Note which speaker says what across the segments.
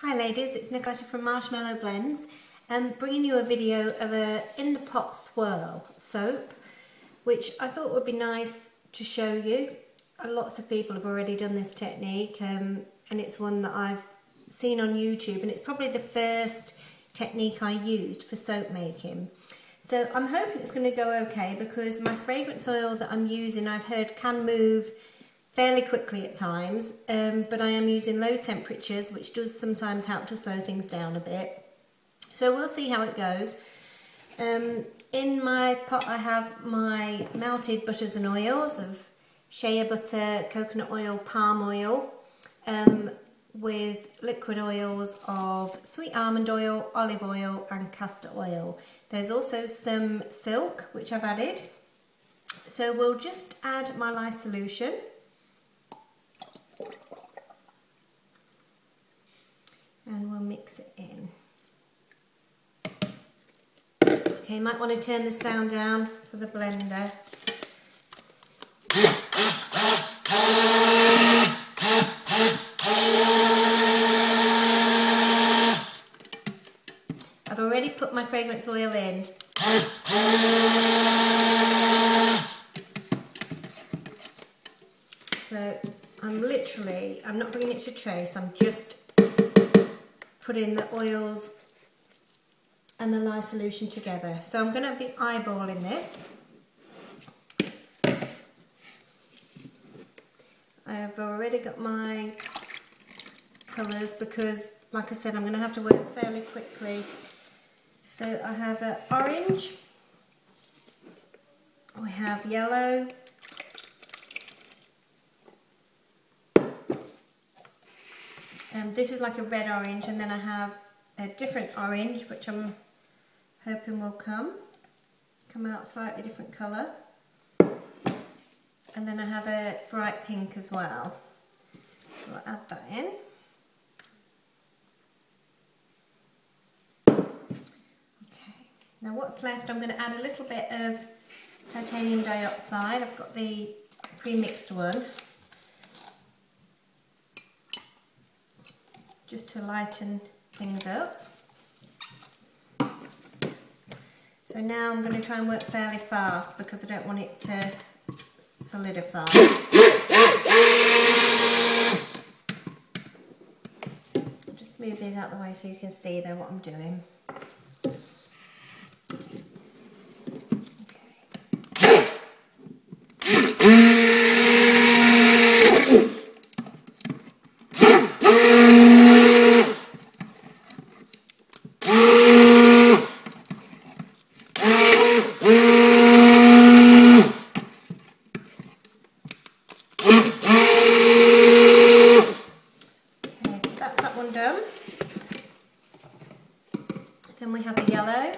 Speaker 1: Hi ladies, it's Nicoletta from Marshmallow Blends, bringing you a video of a in the pot swirl soap, which I thought would be nice to show you. Lots of people have already done this technique, and it's one that I've seen on YouTube, and it's probably the first technique I used for soap making. So I'm hoping it's going to go okay, because my fragrance oil that I'm using, I've heard, can move fairly quickly at times, but I am using low temperatures, which does sometimes help to slow things down a bit. So we'll see how it goes. In my pot I have my melted butters and oils of shea butter, coconut oil, palm oil, with liquid oils of sweet almond oil, olive oil and castor oil. There's also some silk which I've added. So we'll just add my lye solution. And we'll mix it in. Okay, you might want to turn the sound down for the blender. I've already put my fragrance oil in. So I'm not bringing it to trace, I'm just putting the oils and the lye solution together. So I'm going to be eyeballing this. I've already got my colours because, like I said, I'm going to have to work fairly quickly. So I have an orange, we have yellow, this is like a red orange, and then I have a different orange which I'm hoping will come out slightly different colour, and then I have a bright pink as well, so I'll add that in. Okay, now what's left, I'm going to add a little bit of titanium dioxide. I've got the pre-mixed one, just to lighten things up. So now I'm going to try and work fairly fast because I don't want it to solidify. I'll just move these out of the way so you can see there what I'm doing. Done. Then we have the yellow.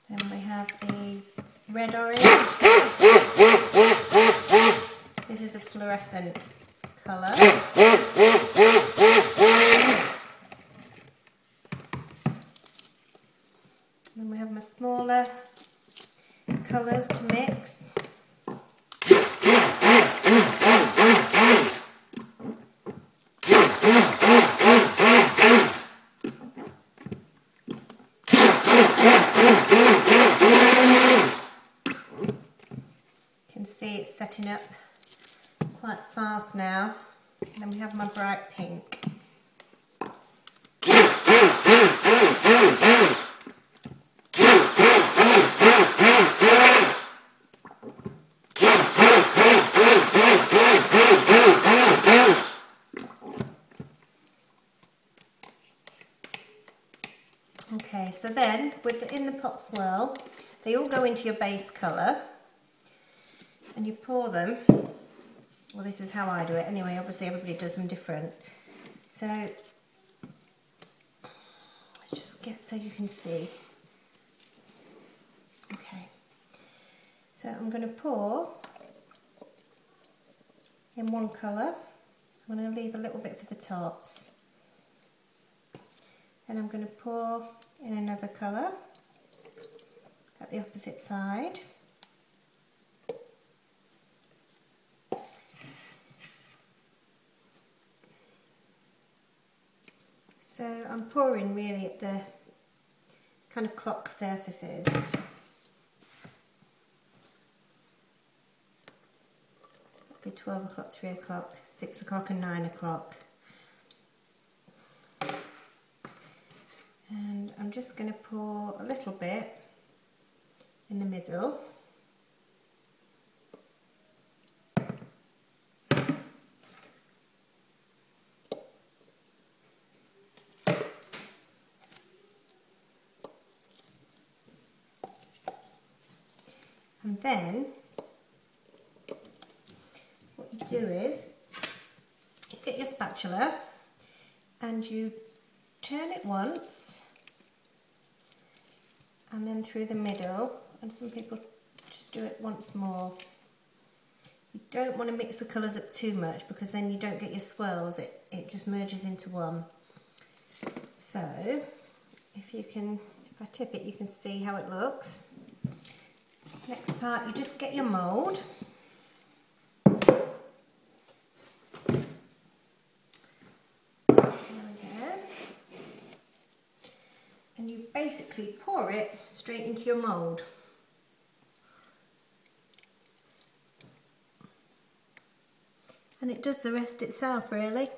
Speaker 1: Then we have the red orange. This is a fluorescent colour. Then we have my smaller colours to mix. You can see it's setting up quite fast now. And then we have my bright pink. Okay, so then with the in the pot swirl, they all go into your base colour, and you pour them. Well, this is how I do it anyway, obviously everybody does them different. So let's just get so you can see. Okay, so I'm going to pour in one colour. I'm going to leave a little bit for the tops. Then I'm going to pour in another colour at the opposite side. So I'm pouring really at the kind of clock surfaces. It'll be 12 o'clock, 3 o'clock, 6 o'clock and 9 o'clock. And I'm just going to pour a little bit in the middle. And then what you do is you get your spatula and you turn it once and then through the middle, and some people just do it once more. You don't want to mix the colours up too much because then you don't get your swirls, it just merges into one. So if I tip it, you can see how it looks. Next part, you just get your mould. There we go. And you basically pour it straight into your mould. And it does the rest itself, really.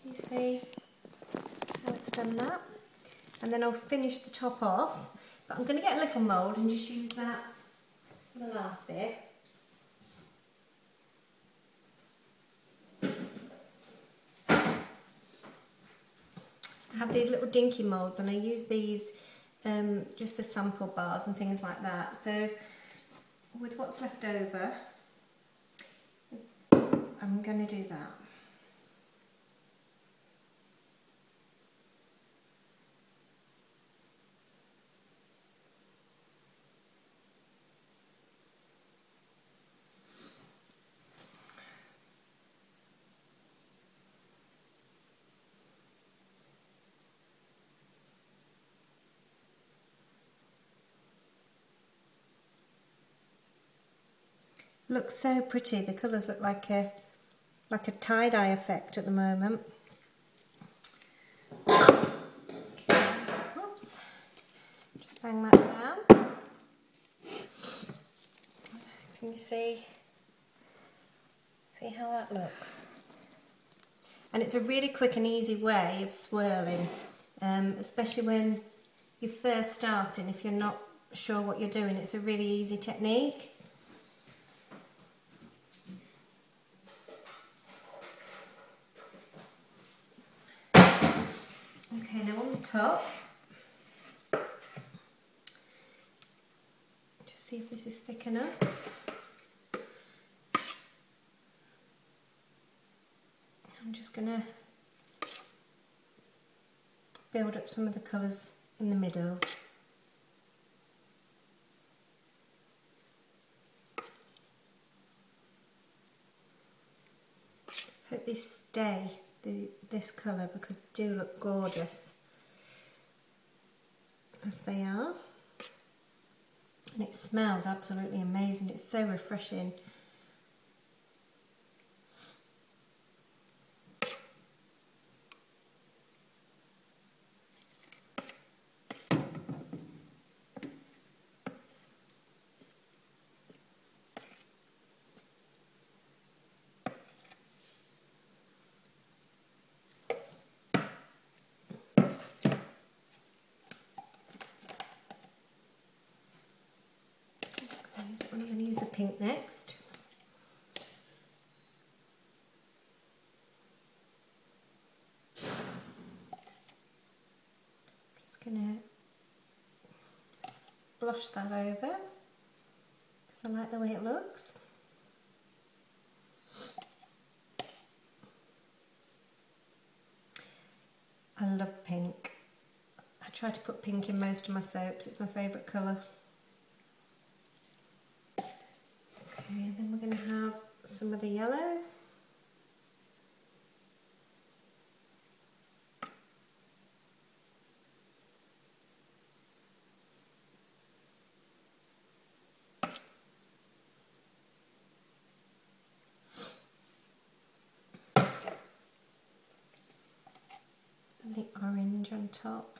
Speaker 1: You see how it's done that? And then I'll finish the top off, but I'm going to get a little mould and just use that for the last bit. I have these little dinky moulds and I use these just for sample bars and things like that. So with what's left over, I'm going to do that. Looks so pretty. The colours look like a tie-dye effect at the moment. Okay, oops. Just bang that down. Can you see how that looks? And it's a really quick and easy way of swirling, especially when you're first starting. If you're not sure what you're doing, it's a really easy technique. Okay, now on the top, just see if this is thick enough. I'm just going to build up some of the colours in the middle. Hope they stay this colour because they do look gorgeous as they are, and it smells absolutely amazing. It's so refreshing. I'm going to use the pink next. Just going to splosh that over because I like the way it looks. I love pink. I try to put pink in most of my soaps, it's my favourite colour. Okay, and then we're going to have some of the yellow. And the orange on top.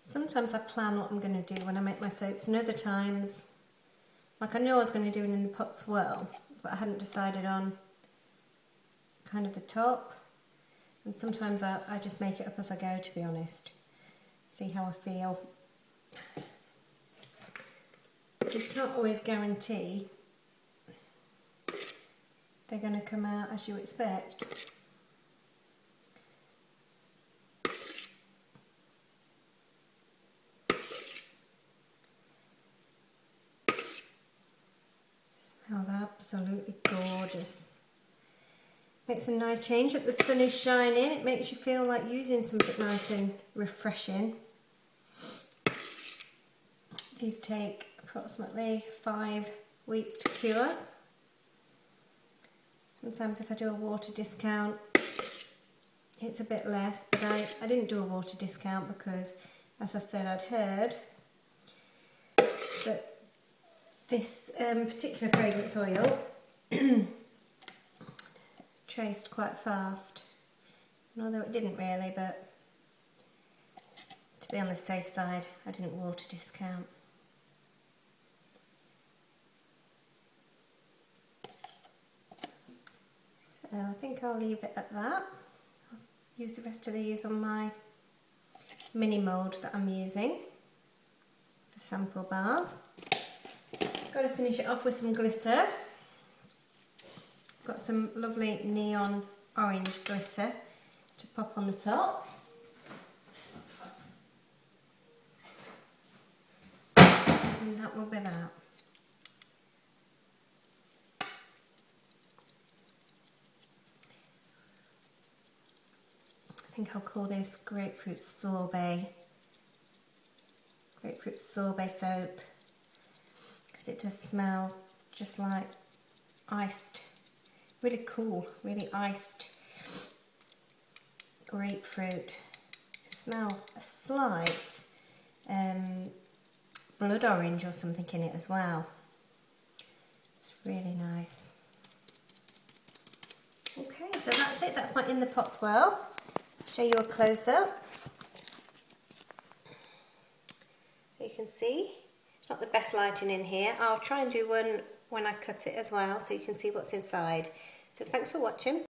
Speaker 1: Sometimes I plan what I'm going to do when I make my soaps, and other times, like I know I was going to do it in the pot swirl, but I hadn't decided on kind of the top. And sometimes I just make it up as I go, to be honest. See how I feel. You can't always guarantee they're going to come out as you expect. Smells absolutely gorgeous. Makes a nice change that the sun is shining. It makes you feel like using something nice and refreshing. These take approximately 5 weeks to cure. Sometimes if I do a water discount, it's a bit less, but I didn't do a water discount because, as I said, I'd heard that this particular fragrance oil traced quite fast, and although it didn't really, but to be on the safe side, I didn't water discount. So I think I'll leave it at that. I'll use the rest of these on my mini mould that I'm using for sample bars. Got to finish it off with some glitter. Got some lovely neon orange glitter to pop on the top. And that will be that. I think I'll call this Grapefruit Sorbet. Grapefruit Sorbet soap, because it does smell just like iced, really cool, really iced grapefruit. Smell a slight blood orange or something in it as well. It's really nice. Okay, so that's it. That's my in the pot swirl. Show you a close-up. You can see it's not the best lighting in here. I'll try and do one when I cut it as well, so you can see what's inside. So thanks for watching.